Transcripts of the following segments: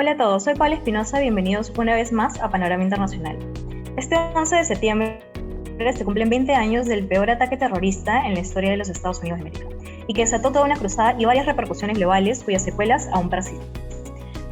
Hola a todos, soy Paula Espinosa, bienvenidos una vez más a Panorama Internacional. Este 11 de septiembre se cumplen 20 años del peor ataque terrorista en la historia de los Estados Unidos de América, y que desató toda una cruzada y varias repercusiones globales cuyas secuelas aún persisten.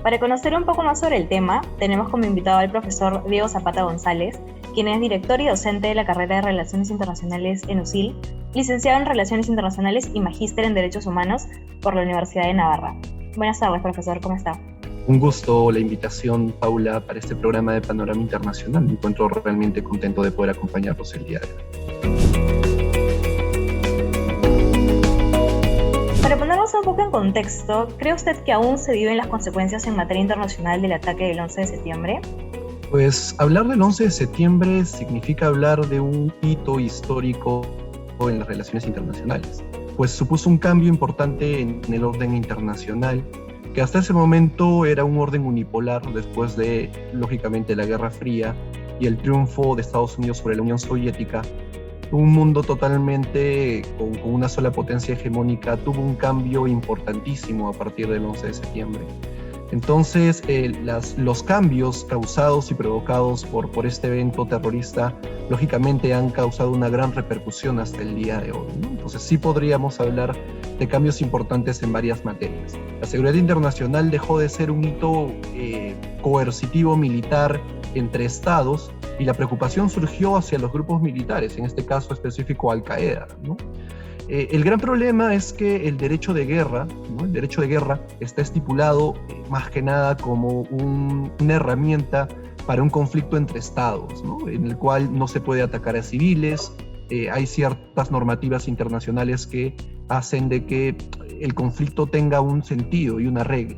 Para conocer un poco más sobre el tema, tenemos como invitado al profesor Diego Zapata González, quien es director y docente de la carrera de Relaciones Internacionales en USIL, licenciado en Relaciones Internacionales y magíster en Derechos Humanos por la Universidad de Navarra. Buenas tardes, profesor, ¿cómo está? Un gusto la invitación, Paula, para este programa de Panorama Internacional. Me encuentro realmente contento de poder acompañarlos el día de hoy. Para ponernos un poco en contexto, ¿cree usted que aún se viven las consecuencias en materia internacional del ataque del 11 de septiembre? Pues hablar del 11 de septiembre significa hablar de un hito histórico en las relaciones internacionales, pues supuso un cambio importante en el orden internacional, que hasta ese momento era un orden unipolar después de, lógicamente, la Guerra Fría y el triunfo de Estados Unidos sobre la Unión Soviética. Un mundo totalmente con una sola potencia hegemónica tuvo un cambio importantísimo a partir del 11 de septiembre. Entonces, los cambios causados y provocados por este evento terrorista, lógicamente han causado una gran repercusión hasta el día de hoy, ¿no? Entonces, sí podríamos hablar de cambios importantes en varias materias. La seguridad internacional dejó de ser un hito coercitivo militar entre estados, y la preocupación surgió hacia los grupos militares, en este caso específico Al-Qaeda, ¿no? El gran problema es que el derecho de guerra, ¿no? El derecho de guerra está estipulado más que nada como una herramienta para un conflicto entre estados, ¿no? En el cual no se puede atacar a civiles. Hay ciertas normativas internacionales que hacen de que el conflicto tenga un sentido y una regla.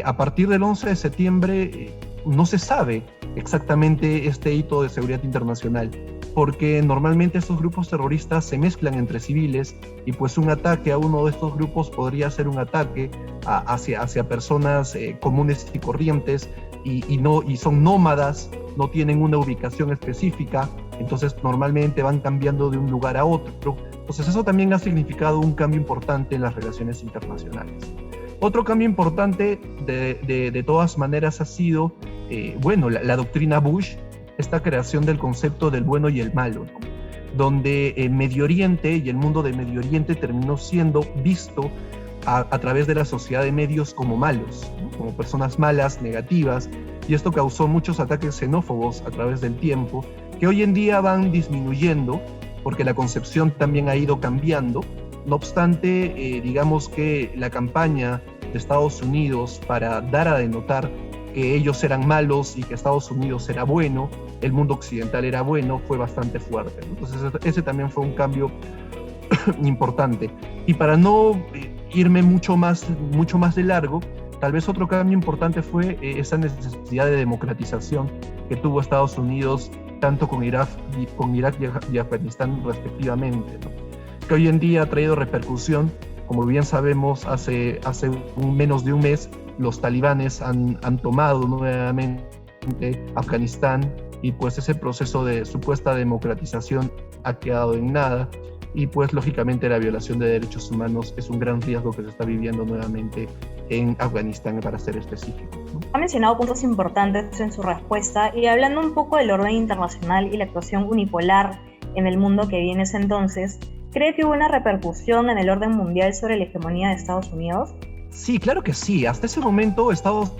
A partir del 11 de septiembre no se sabe exactamente este hito de seguridad internacional, porque normalmente estos grupos terroristas se mezclan entre civiles, y pues un ataque a uno de estos grupos podría ser un ataque hacia personas comunes y corrientes, y son nómadas, no tienen una ubicación específica, entonces normalmente van cambiando de un lugar a otro. Entonces eso también ha significado un cambio importante en las relaciones internacionales. Otro cambio importante de todas maneras ha sido la doctrina Bush, esta creación del concepto del bueno y el malo, ¿no? Donde Medio Oriente y el mundo de Medio Oriente terminó siendo visto a través de la sociedad de medios como malos, ¿no? Como personas malas, negativas, y esto causó muchos ataques xenófobos a través del tiempo, que hoy en día van disminuyendo porque la concepción también ha ido cambiando. No obstante, digamos que la campaña de Estados Unidos para dar a denotar que ellos eran malos y que Estados Unidos era bueno, el mundo occidental era bueno, fue bastante fuerte, ¿no? Entonces ese también fue un cambio importante. Y para no irme mucho más de largo, tal vez otro cambio importante fue esa necesidad de democratización que tuvo Estados Unidos tanto con Irak y Afganistán respectivamente, ¿no? Que hoy en día ha traído repercusión. Como bien sabemos, hace menos de un mes los talibanes han tomado nuevamente Afganistán, y pues ese proceso de supuesta democratización ha quedado en nada, y pues lógicamente la violación de derechos humanos es un gran riesgo que se está viviendo nuevamente en Afganistán, para ser específico, ¿no? Ha mencionado puntos importantes en su respuesta, y hablando un poco del orden internacional y la actuación unipolar en el mundo que viene ese entonces, ¿cree que hubo una repercusión en el orden mundial sobre la hegemonía de Estados Unidos? Sí, claro que sí. Hasta ese momento Estados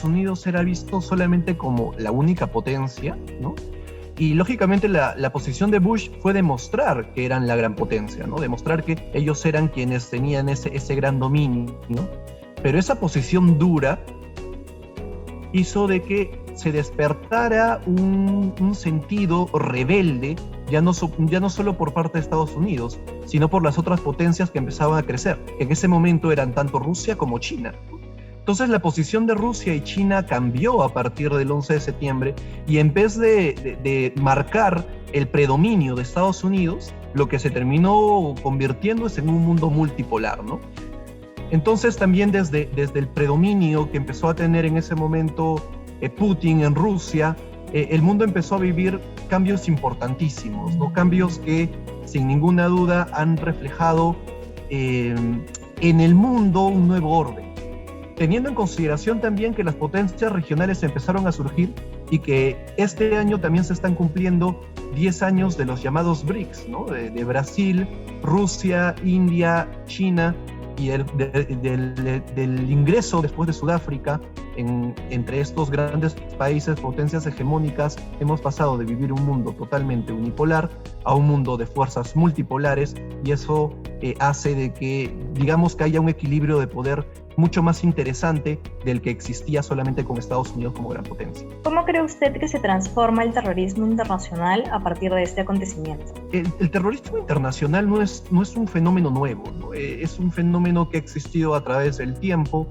Unidos era visto solamente como la única potencia, ¿no? Y lógicamente la posición de Bush fue demostrar que eran la gran potencia, ¿no? Demostrar que ellos eran quienes tenían ese gran dominio, ¿no? Pero esa posición dura hizo de que se despertara un sentido rebelde, ya no solo por parte de Estados Unidos, sino por las otras potencias que empezaban a crecer. En ese momento eran tanto Rusia como China. Entonces la posición de Rusia y China cambió a partir del 11 de septiembre, y en vez de marcar el predominio de Estados Unidos, lo que se terminó convirtiendo es en un mundo multipolar, ¿no? Entonces también desde el predominio que empezó a tener en ese momento Putin en Rusia, el mundo empezó a vivir cambios importantísimos, ¿no? Cambios que sin ninguna duda han reflejado en el mundo un nuevo orden. teniendo en consideración también que las potencias regionales empezaron a surgir y que este año también se están cumpliendo 10 años de los llamados BRICS, ¿no? de Brasil, Rusia, India, China, y del ingreso después de Sudáfrica entre estos grandes países, potencias hegemónicas. Hemos pasado de vivir un mundo totalmente unipolar a un mundo de fuerzas multipolares, y eso hace de que, digamos, que haya un equilibrio de poder mucho más interesante del que existía solamente con Estados Unidos como gran potencia. ¿Cómo cree usted que se transforma el terrorismo internacional a partir de este acontecimiento? El terrorismo internacional no es un fenómeno nuevo, ¿no? Es un fenómeno que ha existido a través del tiempo.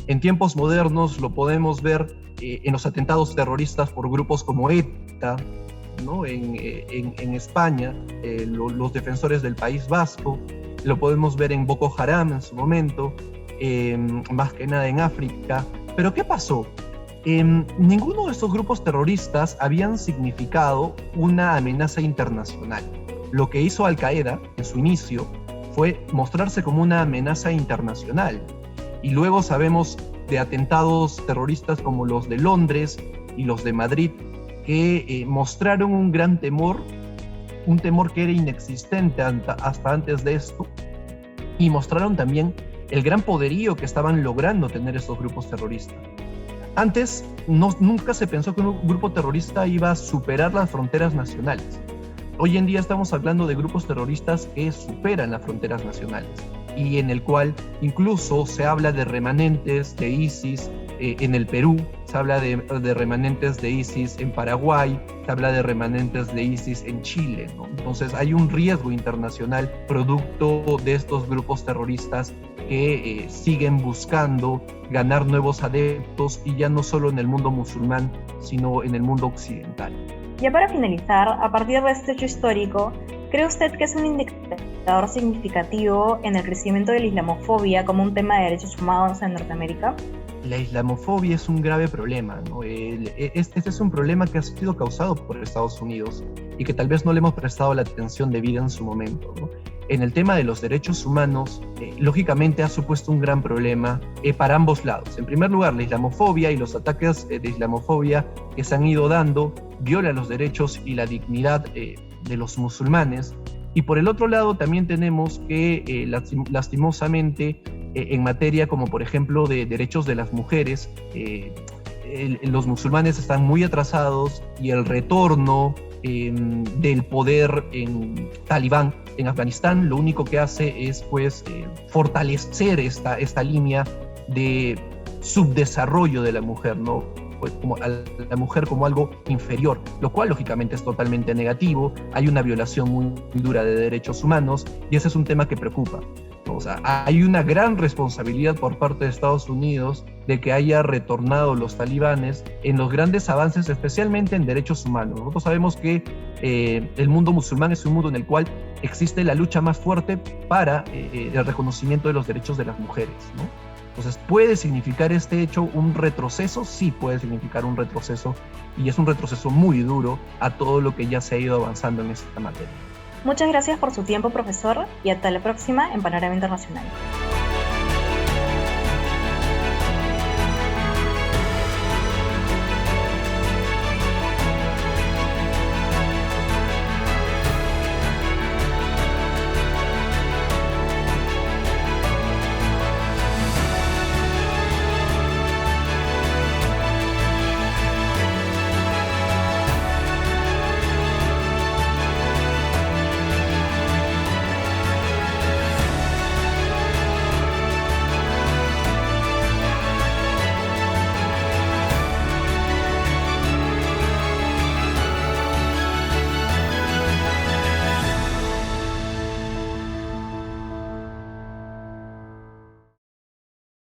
En tiempos modernos lo podemos ver en los atentados terroristas por grupos como ETA, ¿no? En España, los defensores del País Vasco. Lo podemos ver en Boko Haram en su momento, más que nada en África. Pero ¿qué pasó? Ninguno de estos grupos terroristas habían significado una amenaza internacional. Lo que hizo Al Qaeda en su inicio fue mostrarse como una amenaza internacional. Y luego sabemos de atentados terroristas como los de Londres y los de Madrid, que mostraron un gran temor, un temor que era inexistente hasta antes de esto, y mostraron también el gran poderío que estaban logrando tener estos grupos terroristas. Antes nunca se pensó que un grupo terrorista iba a superar las fronteras nacionales. Hoy en día estamos hablando de grupos terroristas que superan las fronteras nacionales, y en el cual incluso se habla de remanentes de ISIS en el Perú, se habla de remanentes de ISIS en Paraguay, se habla de remanentes de ISIS en Chile, ¿no? Entonces hay un riesgo internacional producto de estos grupos terroristas que siguen buscando ganar nuevos adeptos, y ya no solo en el mundo musulmán, sino en el mundo occidental. Ya para finalizar, a partir de este hecho histórico, ¿cree usted que es un indicador significativo en el crecimiento de la islamofobia como un tema de derechos humanos en Norteamérica? La islamofobia es un grave problema, ¿no? Este es un problema que ha sido causado por Estados Unidos y que tal vez no le hemos prestado la atención debida en su momento, ¿no? En el tema de los derechos humanos, lógicamente ha supuesto un gran problema para ambos lados. En primer lugar, la islamofobia y los ataques de islamofobia que se han ido dando violan los derechos y la dignidad de los musulmanes. Y por el otro lado también tenemos que lastimosamente en materia como por ejemplo de derechos de las mujeres, los musulmanes están muy atrasados, y el retorno del poder en talibán en Afganistán lo único que hace es pues fortalecer esta línea de subdesarrollo de la mujer, ¿no? Pues como a la mujer como algo inferior, lo cual lógicamente es totalmente negativo. Hay una violación muy dura de derechos humanos, y ese es un tema que preocupa. O sea, hay una gran responsabilidad por parte de Estados Unidos de que haya retornado los talibanes en los grandes avances, especialmente en derechos humanos. Nosotros sabemos que el mundo musulmán es un mundo en el cual existe la lucha más fuerte para el reconocimiento de los derechos de las mujeres, ¿no? Entonces, ¿puede significar este hecho un retroceso? Sí, puede significar un retroceso, y es un retroceso muy duro a todo lo que ya se ha ido avanzando en esta materia. Muchas gracias por su tiempo, profesor, y hasta la próxima en Panorama Internacional.